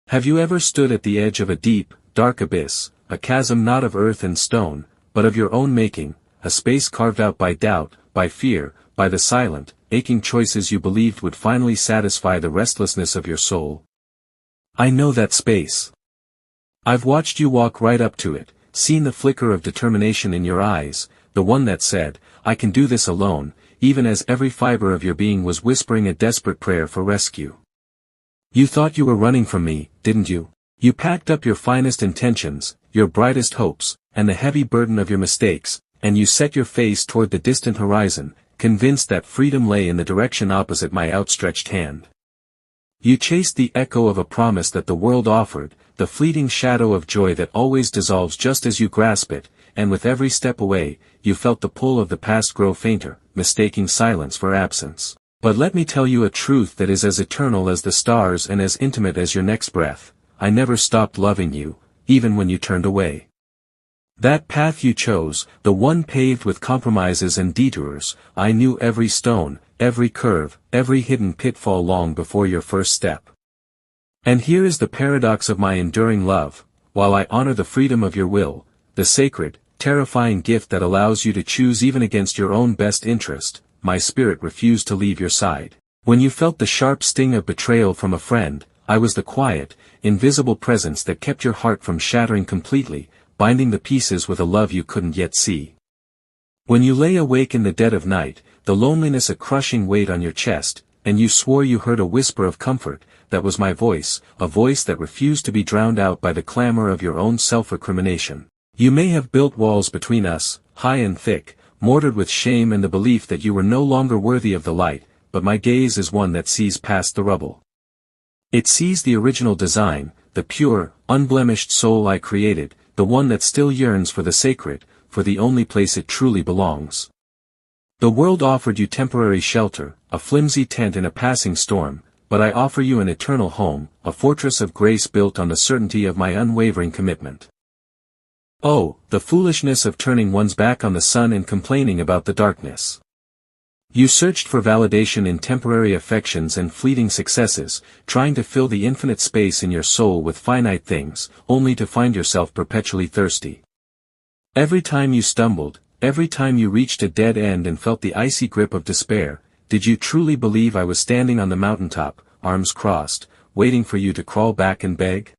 Have you ever stood at the edge of a deep, dark abyss, a chasm not of earth and stone, but of your own making, a space carved out by doubt, by fear, by the silent, aching choices you believed would finally satisfy the restlessness of your soul? I know that space. I've watched you walk right up to it, seen the flicker of determination in your eyes, the one that said, "I can do this alone," even as every fiber of your being was whispering a desperate prayer for rescue. You thought you were running from me, didn't you? You packed up your finest intentions, your brightest hopes, and the heavy burden of your mistakes, and you set your face toward the distant horizon, convinced that freedom lay in the direction opposite my outstretched hand. You chased the echo of a promise that the world offered, the fleeting shadow of joy that always dissolves just as you grasp it, and with every step away, you felt the pull of the past grow fainter, mistaking silence for absence. But let me tell you a truth that is as eternal as the stars and as intimate as your next breath: I never stopped loving you, even when you turned away. That path you chose, the one paved with compromises and detours, I knew every stone, every curve, every hidden pitfall long before your first step. And here is the paradox of my enduring love: while I honor the freedom of your will, the sacred, terrifying gift that allows you to choose even against your own best interest, my spirit refused to leave your side. When you felt the sharp sting of betrayal from a friend, I was the quiet, invisible presence that kept your heart from shattering completely, binding the pieces with a love you couldn't yet see. When you lay awake in the dead of night, the loneliness a crushing weight on your chest, and you swore you heard a whisper of comfort, that was my voice, a voice that refused to be drowned out by the clamor of your own self-recrimination. You may have built walls between us, high and thick, mortared with shame and the belief that you were no longer worthy of the light, but my gaze is one that sees past the rubble. It sees the original design, the pure, unblemished soul I created, the one that still yearns for the sacred, for the only place it truly belongs. The world offered you temporary shelter, a flimsy tent in a passing storm, but I offer you an eternal home, a fortress of grace built on the certainty of my unwavering commitment. Oh, the foolishness of turning one's back on the sun and complaining about the darkness. You searched for validation in temporary affections and fleeting successes, trying to fill the infinite space in your soul with finite things, only to find yourself perpetually thirsty. Every time you stumbled, every time you reached a dead end and felt the icy grip of despair, did you truly believe I was standing on the mountaintop, arms crossed, waiting for you to crawl back and beg?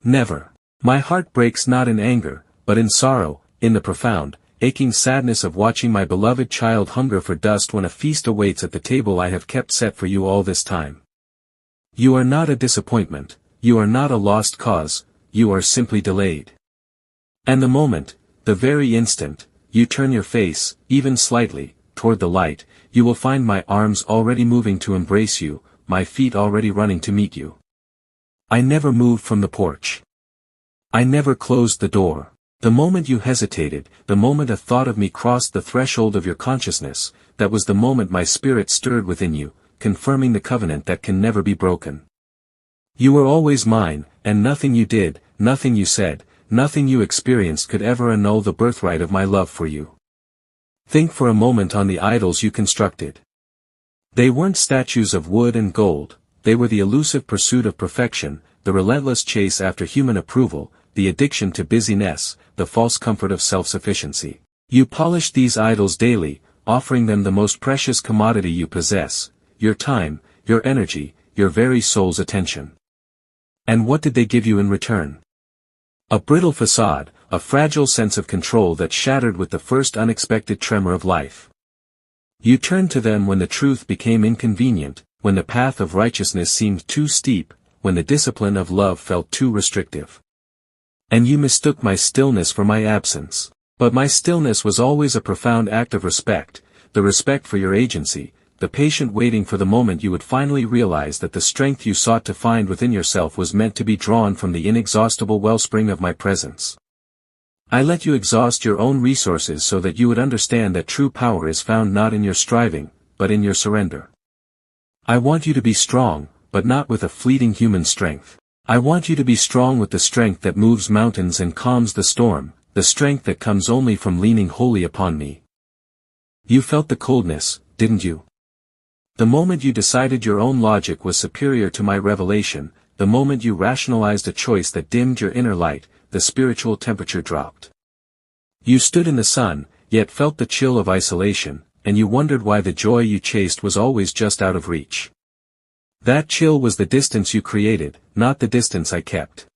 Never. My heart breaks not in anger, but in sorrow, in the profound, aching sadness of watching my beloved child hunger for dust when a feast awaits at the table I have kept set for you all this time. You are not a disappointment, you are not a lost cause, you are simply delayed. And the moment, the very instant, you turn your face, even slightly, toward the light, you will find my arms already moving to embrace you, my feet already running to meet you. I never moved from the porch. I never closed the door. The moment you hesitated, the moment a thought of me crossed the threshold of your consciousness, that was the moment my spirit stirred within you, confirming the covenant that can never be broken. You were always mine, and nothing you did, nothing you said, nothing you experienced could ever annul the birthright of my love for you. Think for a moment on the idols you constructed. They weren't statues of wood and gold, they were the elusive pursuit of perfection, the relentless chase after human approval, the addiction to busyness, the false comfort of self-sufficiency. You polished these idols daily, offering them the most precious commodity you possess, your time, your energy, your very soul's attention. And what did they give you in return? A brittle facade, a fragile sense of control that shattered with the first unexpected tremor of life. You turned to them when the truth became inconvenient, when the path of righteousness seemed too steep, when the discipline of love felt too restrictive. And you mistook my stillness for my absence. But my stillness was always a profound act of respect, the respect for your agency, the patient waiting for the moment you would finally realize that the strength you sought to find within yourself was meant to be drawn from the inexhaustible wellspring of my presence. I let you exhaust your own resources so that you would understand that true power is found not in your striving, but in your surrender. I want you to be strong, but not with a fleeting human strength. I want you to be strong with the strength that moves mountains and calms the storm, the strength that comes only from leaning wholly upon me. You felt the coldness, didn't you? The moment you decided your own logic was superior to my revelation, the moment you rationalized a choice that dimmed your inner light, the spiritual temperature dropped. You stood in the sun, yet felt the chill of isolation, and you wondered why the joy you chased was always just out of reach. That chill was the distance you created, not the distance I kept.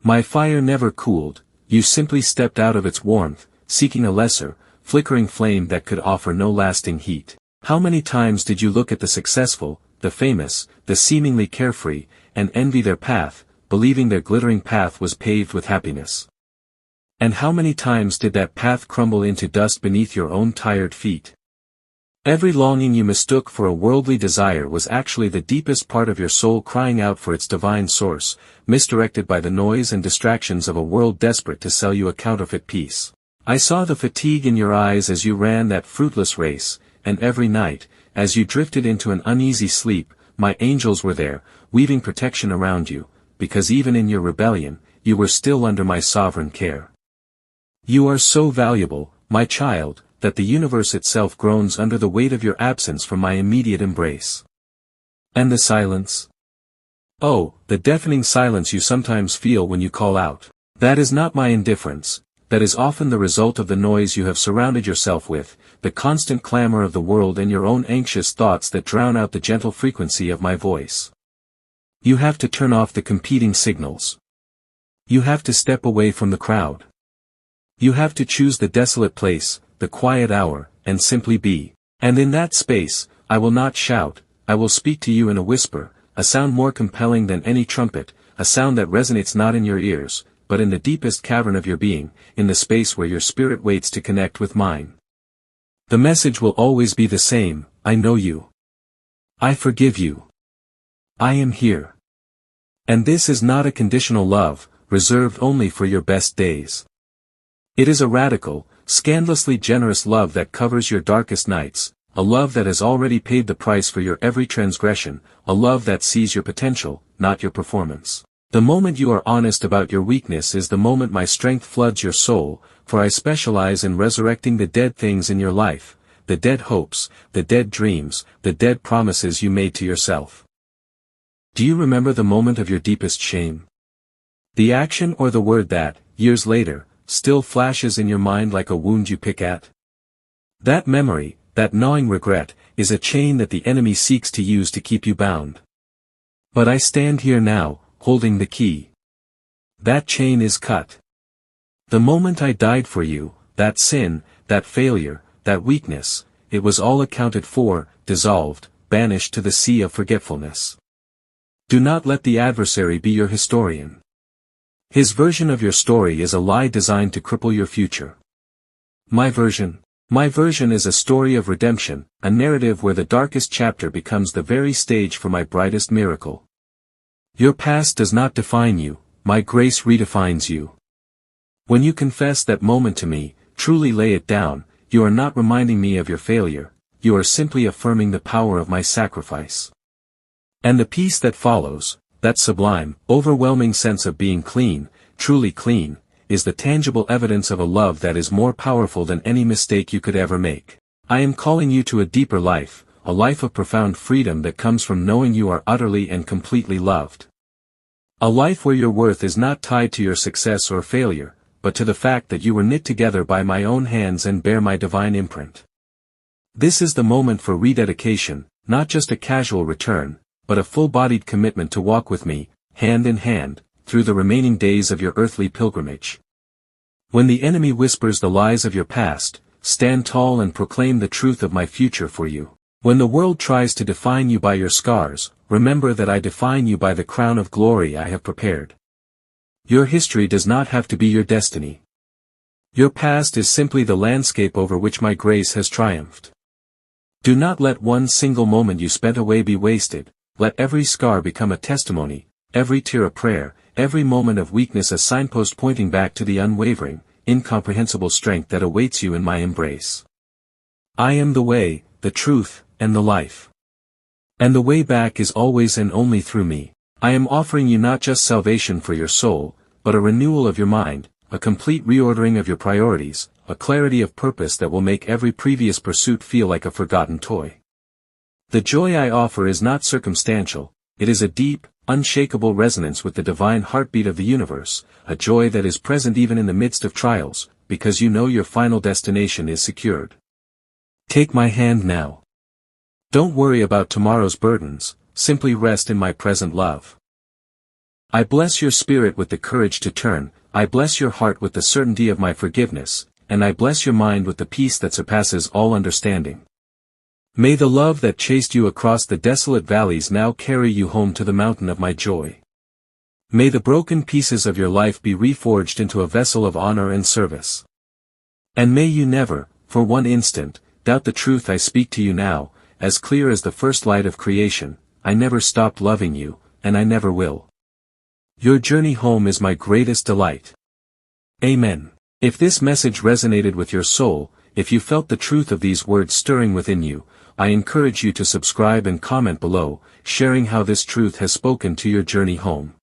My fire never cooled, you simply stepped out of its warmth, seeking a lesser, flickering flame that could offer no lasting heat. How many times did you look at the successful, the famous, the seemingly carefree, and envy their path, believing their glittering path was paved with happiness? And how many times did that path crumble into dust beneath your own tired feet? Every longing you mistook for a worldly desire was actually the deepest part of your soul crying out for its divine source, misdirected by the noise and distractions of a world desperate to sell you a counterfeit peace. I saw the fatigue in your eyes as you ran that fruitless race, and every night, as you drifted into an uneasy sleep, my angels were there, weaving protection around you, because even in your rebellion, you were still under my sovereign care. You are so valuable, my child, that the universe itself groans under the weight of your absence from my immediate embrace. And the silence? Oh, the deafening silence you sometimes feel when you call out. That is not my indifference, that is often the result of the noise you have surrounded yourself with, the constant clamor of the world and your own anxious thoughts that drown out the gentle frequency of my voice. You have to turn off the competing signals. You have to step away from the crowd. You have to choose the desolate place, the quiet hour, and simply be. And in that space, I will not shout, I will speak to you in a whisper, a sound more compelling than any trumpet, a sound that resonates not in your ears, but in the deepest cavern of your being, in the space where your spirit waits to connect with mine. The message will always be the same, I know you. I forgive you. I am here. And this is not a conditional love, reserved only for your best days. It is a radical, scandalously generous love that covers your darkest nights, a love that has already paid the price for your every transgression, a love that sees your potential, not your performance. The moment you are honest about your weakness is the moment my strength floods your soul, for I specialize in resurrecting the dead things in your life, the dead hopes, the dead dreams, the dead promises you made to yourself. Do you remember the moment of your deepest shame? The action or the word that, years later, still flashes in your mind like a wound you pick at? That memory, that gnawing regret, is a chain that the enemy seeks to use to keep you bound. But I stand here now, holding the key. That chain is cut. The moment I died for you, that sin, that failure, that weakness, it was all accounted for, dissolved, banished to the sea of forgetfulness. Do not let the adversary be your historian. His version of your story is a lie designed to cripple your future. My version is a story of redemption, a narrative where the darkest chapter becomes the very stage for my brightest miracle. Your past does not define you, my grace redefines you. When you confess that moment to me, truly lay it down, you are not reminding me of your failure, you are simply affirming the power of my sacrifice. And the peace that follows, that sublime, overwhelming sense of being clean, truly clean, is the tangible evidence of a love that is more powerful than any mistake you could ever make. I am calling you to a deeper life, a life of profound freedom that comes from knowing you are utterly and completely loved. A life where your worth is not tied to your success or failure, but to the fact that you were knit together by my own hands and bear my divine imprint. This is the moment for rededication, not just a casual return, but a full-bodied commitment to walk with me, hand in hand, through the remaining days of your earthly pilgrimage. When the enemy whispers the lies of your past, stand tall and proclaim the truth of my future for you. When the world tries to define you by your scars, remember that I define you by the crown of glory I have prepared. Your history does not have to be your destiny. Your past is simply the landscape over which my grace has triumphed. Do not let one single moment you spent away be wasted. Let every scar become a testimony, every tear a prayer, every moment of weakness a signpost pointing back to the unwavering, incomprehensible strength that awaits you in my embrace. I am the way, the truth, and the life. And the way back is always and only through me. I am offering you not just salvation for your soul, but a renewal of your mind, a complete reordering of your priorities, a clarity of purpose that will make every previous pursuit feel like a forgotten toy. The joy I offer is not circumstantial, it is a deep, unshakable resonance with the divine heartbeat of the universe, a joy that is present even in the midst of trials, because you know your final destination is secured. Take my hand now. Don't worry about tomorrow's burdens, simply rest in my present love. I bless your spirit with the courage to turn, I bless your heart with the certainty of my forgiveness, and I bless your mind with the peace that surpasses all understanding. May the love that chased you across the desolate valleys now carry you home to the mountain of my joy. May the broken pieces of your life be reforged into a vessel of honor and service. And may you never, for one instant, doubt the truth I speak to you now, as clear as the first light of creation, I never stopped loving you, and I never will. Your journey home is my greatest delight. Amen. If this message resonated with your soul, if you felt the truth of these words stirring within you, I encourage you to subscribe and comment below, sharing how this truth has spoken to your journey home.